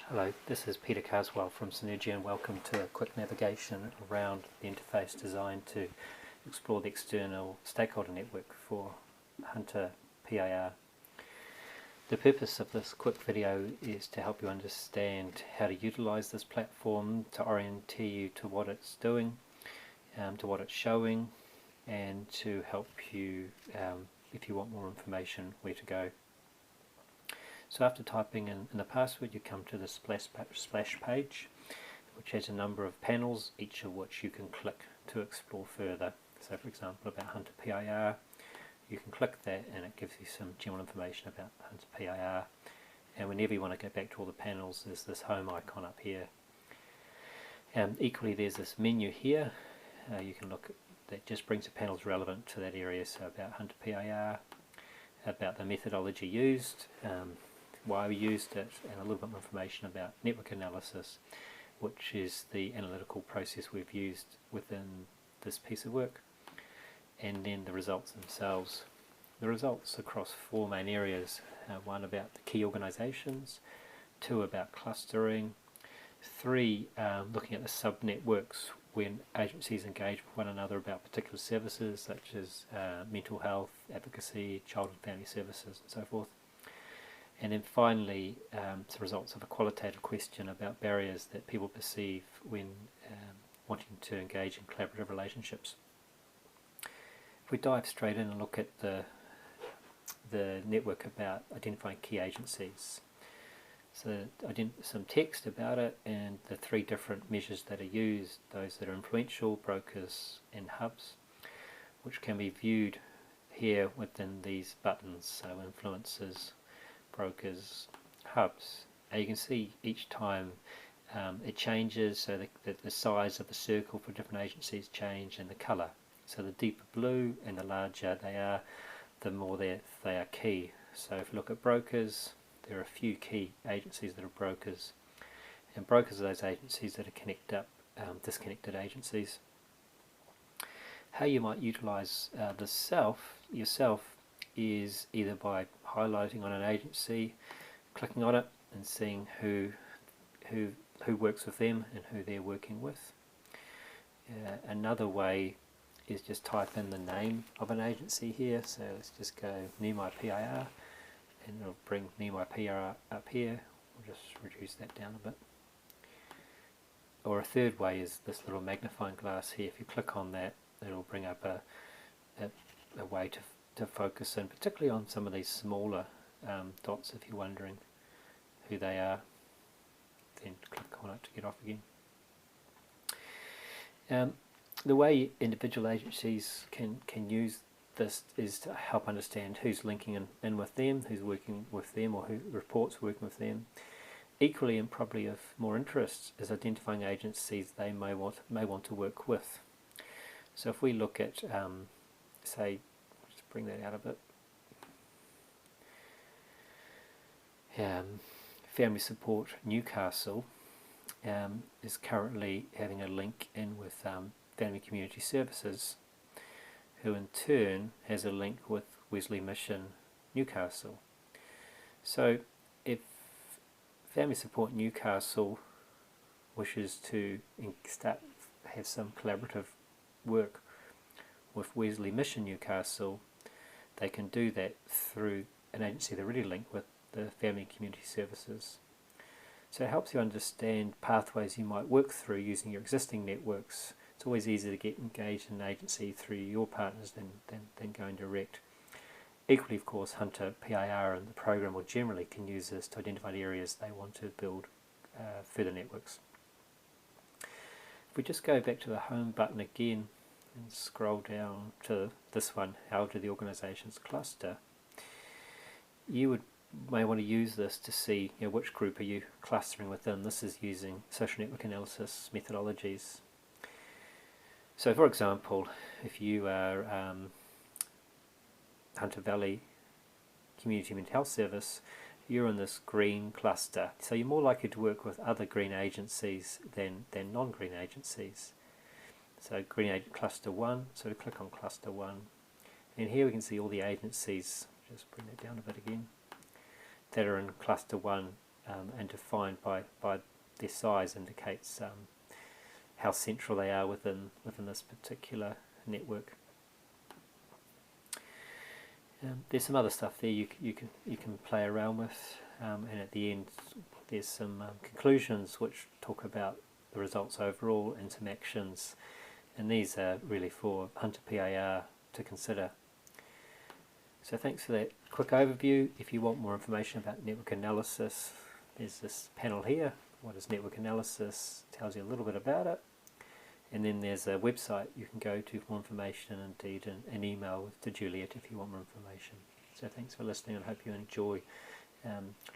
Hello, this is Peter Carswell from Synergia, and welcome to a quick navigation around the interface designed to explore the external stakeholder network for Hunter PIR. The purpose of this quick video is to help you understand how to utilize this platform, to orient you to what it's doing, to what it's showing, and to help you, if you want more information, where to go. So after typing in the password, you come to the splash page, which has a number of panels, each of which you can click to explore further. So for example, about Hunter PIR, you can click that and it gives you some general information about Hunter PIR. And whenever you want to go back to all the panels, there's this home icon up here. Equally, there's this menu here. You can look at, that just brings the panels relevant to that area. So about Hunter PIR, about the methodology used, why we used it, and a little bit more information about network analysis, which is the analytical process we've used within this piece of work, and then the results themselves. The results across four main areas: one about the key organizations, two about clustering, three looking at the sub-networks when agencies engage with one another about particular services such as mental health, advocacy, child and family services, and so forth. And then finally, some results of a qualitative question about barriers that people perceive when wanting to engage in collaborative relationships. If we dive straight in and look at the network about identifying key agencies, so some text about it and the three different measures that are used, those that are influential, brokers and hubs, which can be viewed here within these buttons, so influencers, brokers, hubs. And you can see each time it changes, so the size of the circle for different agencies change, and the colour. So the deeper blue and the larger they are, the more they are key. So if you look at brokers, there are a few key agencies that are brokers, and brokers are those agencies that are disconnected agencies. How you might utilise this yourself is either by highlighting on an agency, clicking on it and seeing who works with them and who they're working with. Another way is just type in the name of an agency here. So let's just go near my PIR, and it'll bring near my PIR up here. We'll just reduce that down a bit. Or a third way is this little magnifying glass here. If you click on that, it'll bring up a way to focus in, particularly on some of these smaller dots if you're wondering who they are. Then click on it to get off again. The way individual agencies can use this is to help understand who's linking in with them, who's working with them, or who reports working with them. Equally, and probably of more interest, is identifying agencies they may want to work with. So if we look at, say, just bring that out a bit. Family Support Newcastle is currently having a link in with Family Community Services, who in turn has a link with Wesley Mission Newcastle. So if Family Support Newcastle wishes to have some collaborative work with Wesley Mission Newcastle, they can do that through an agency they're already linked with, the Family Community Services. So it helps you understand pathways you might work through using your existing networks. It's always easier to get engaged in an agency through your partners than going direct. Equally, of course, Hunter PIR and the program more generally can use this to identify the areas they want to build further networks. If we just go back to the home button again and scroll down to this one, how do the organizations cluster, you may want to use this to see which group are you clustering within. This is using social network analysis methodologies. So for example, if you are Hunter Valley Community Mental Health Service, you're in this green cluster, so you're more likely to work with other green agencies than non-green agencies. So green cluster 1, so we click on cluster 1, and here we can see all the agencies, just bring that down a bit again, that are in cluster 1 and defined by their size indicates how central they are within this particular network. There's some other stuff there you can play around with, and at the end there's some conclusions which talk about the results overall and some actions, and these are really for Hunter PIR to consider. So thanks for that quick overview. If you want more information about network analysis, there's this panel here. What is network analysis? Tells you a little bit about it. And then there's a website you can go to for more information, and indeed an email to Juliet if you want more information. So thanks for listening, and I hope you enjoy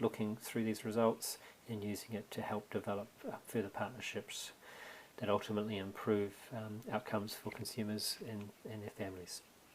looking through these results and using it to help develop further partnerships that ultimately improve outcomes for consumers and their families.